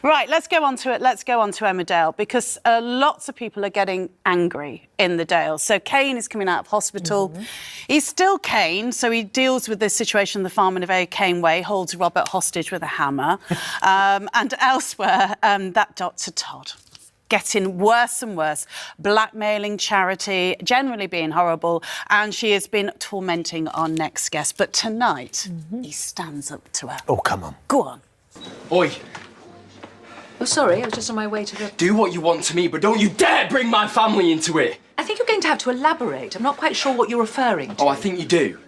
Right, let's go on to it. Let's go on to Emmerdale, because lots of people are getting angry in the Dale. So Kane is coming out of hospital. He's still Kane, so he deals with this situation on the farm in a very Kane way, holds Robert hostage with a hammer. And elsewhere, that Dr. Todd getting worse and worse, blackmailing Charity, generally being horrible, and she has been tormenting our next guest. But tonight, he stands up to her. Oh, come on. Go on. Oi. Oh, sorry, I was just on my way to the... Do what you want to me, but don't you dare bring my family into it! I think you're going to have to elaborate. I'm not quite sure what you're referring to. Oh, I think you do.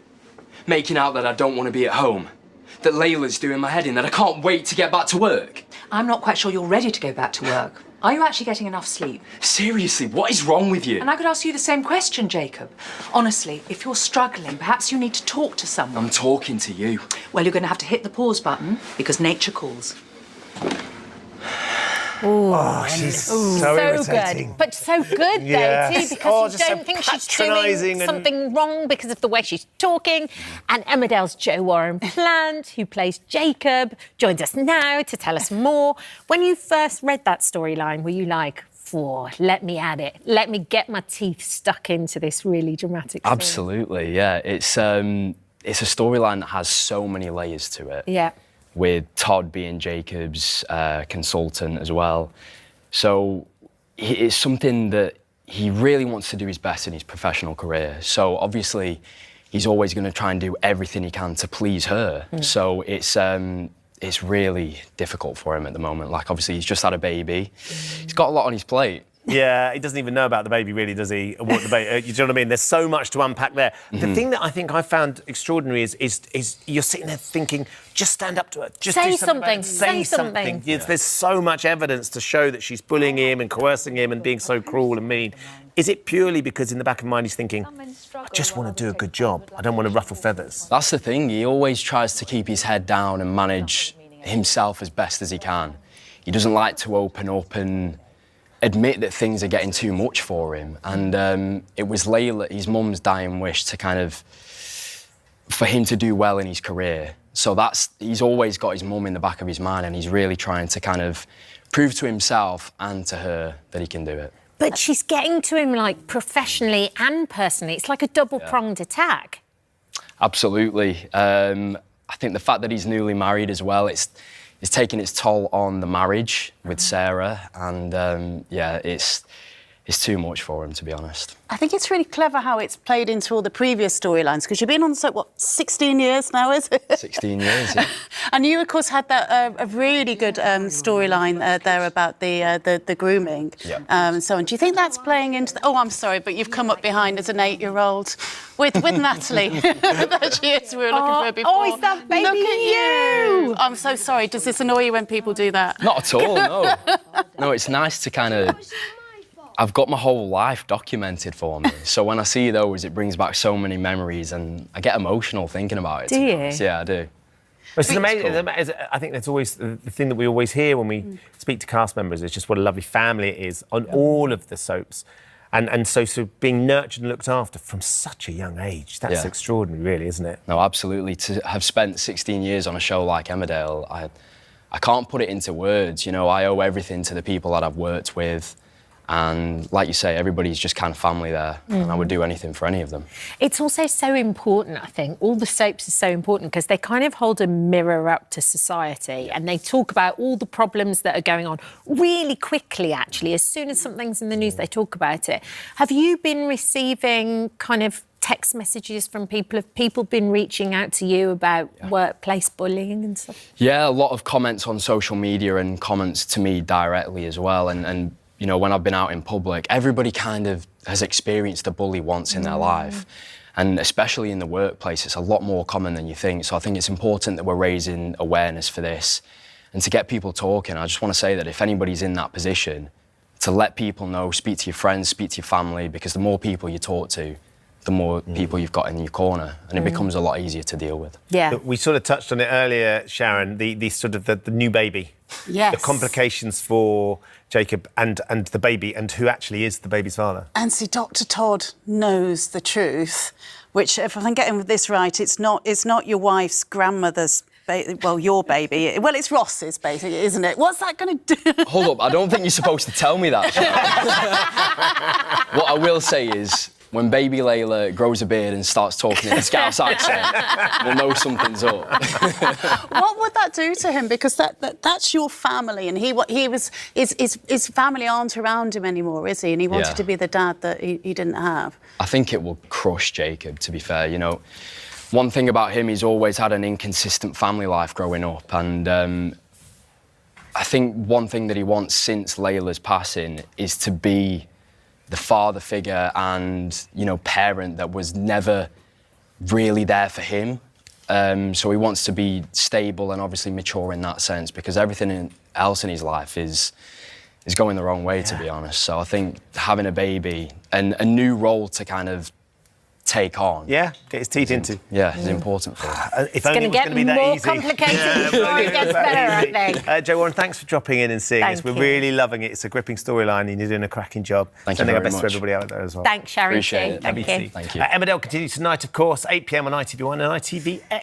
Making out that I don't want to be at home. That Layla's doing my head in, that I can't wait to get back to work. I'm not quite sure you're ready to go back to work. Are you actually getting enough sleep? Seriously, what is wrong with you? And I could ask you the same question, Jacob. Honestly, if you're struggling, perhaps you need to talk to someone. I'm talking to you. Well, you're going to have to hit the pause button, because nature calls. Oh, she's so irritating. Good. But so good, Yes. though, too, because you just don't so think she's patronising doing something wrong because of the way she's talking. And Emmerdale's Joe Warren Plant, who plays Jacob, joins us now to tell us more. When you first read that storyline, were you like, let me at it. Let me get my teeth stuck into this really dramatic story. Absolutely, yeah. It's a storyline that has so many layers to it. Yeah. With Todd being Jacob's consultant as well. So it's something that he really wants to do his best in his professional career. So obviously, he's always going to try and do everything he can to please her. So it's really difficult for him at the moment. Like, obviously, he's just had a baby. He's got a lot on his plate. Yeah, he doesn't even know about the baby, really, does he? What the baby, you know what I mean? There's so much to unpack there. The thing that I think I found extraordinary is you're sitting there thinking, just stand up to her. Just Say do something. something. Say something. Yes, there's so much evidence to show that she's bullying him and coercing him and being so cruel and mean. Is it purely because in the back of mind he's thinking, I just want to do a good job. I don't want to ruffle feathers. That's the thing. He always tries to keep his head down and manage himself as best as he can. He doesn't like to open up and admit that things are getting too much for him. And it was Layla, his mum's dying wish to kind of, for him to do well in his career. So he's always got his mum in the back of his mind, and he's really trying to kind of prove to himself and to her that he can do it. But she's getting to him, like, professionally and personally. It's like a double-pronged attack. Absolutely. I think the fact that he's newly married as well, it's taking its toll on the marriage with Sarah, and yeah, it's too much for him, to be honest. I think it's really clever how it's played into all the previous storylines, because you've been on, 16 years now, is it? 16 years, yeah. And you, of course, had that a really good storyline there about the grooming and so on. Do you think that's playing into Oh, I'm sorry, but you've come up behind as an 8-year-old with Natalie. There she is, we were looking for her before. Oh, is that baby Look at you! I'm so sorry. Does this annoy you when people do that? Not at all, no. No, it's nice to kind of... I've got my whole life documented for me. So when I see those, it brings back so many memories, and I get emotional thinking about it. Do you? Yeah, I do. It's amazing. Cool. I think that's always the thing that we always hear when we speak to cast members is just what a lovely family it is on all of the soaps. And so being nurtured and looked after from such a young age, that's extraordinary, really, isn't it? No, absolutely. To have spent 16 years on a show like Emmerdale, I can't put it into words. You know, I owe everything to the people that I've worked with. And like you say, everybody's just kind of family there, and I would do anything for any of them. It's also so important, I think. All the soaps are so important because they kind of hold a mirror up to society, and they talk about all the problems that are going on really quickly, actually. As soon as something's in the news, they talk about it. Have you been receiving kind of text messages from people? Have people been reaching out to you about workplace bullying and stuff? Yeah, a lot of comments on social media and comments to me directly as well. And you know, when I've been out in public, everybody kind of has experienced a bully once in their life. And especially in the workplace, it's a lot more common than you think. So I think it's important that we're raising awareness for this and to get people talking. I just want to say that if anybody's in that position, to let people know, speak to your friends, speak to your family, because the more people you talk to, the more people you've got in your corner, and it becomes a lot easier to deal with. Yeah. We sort of touched on it earlier, Sharon, the sort of the new baby. Yes. The complications for Jacob and the baby, and who actually is the baby's father. And see, Dr. Todd knows the truth, which, if I'm getting this right, it's not your wife's grandmother's your baby. Well, it's Ross's, basically, isn't it? What's that going to do? Hold up, I don't think you're supposed to tell me that, Sharon. What I will say is, when baby Layla grows a beard and starts talking in a Scouse accent, we'll know something's up. What would that do to him? Because that's your family, and his family aren't around him anymore, is he? And he wanted to be the dad that he didn't have. I think it will crush Jacob, to be fair. You know, one thing about him, he's always had an inconsistent family life growing up, and I think one thing that he wants since Layla's passing is to be the father figure and, you know, parent that was never really there for him. So he wants to be stable and obviously mature in that sense, because everything else in his life is going the wrong way, to be honest. So I think having a baby and a new role to kind of take on. Yeah, get his teeth into. Yeah, is important for him. If only it was going to be that more easy. complicated before it gets better, I think. Jo Warren, thanks for dropping in and seeing us. Thank We're you. really loving it. It's a gripping storyline and you're doing a cracking job. Thank you Sending our very best to much. everybody out there as well. Thanks, Sharon. Appreciate it. Thank you. Thank you. Emmerdale continues tonight, of course, 8 p.m. on ITV1 and ITVX.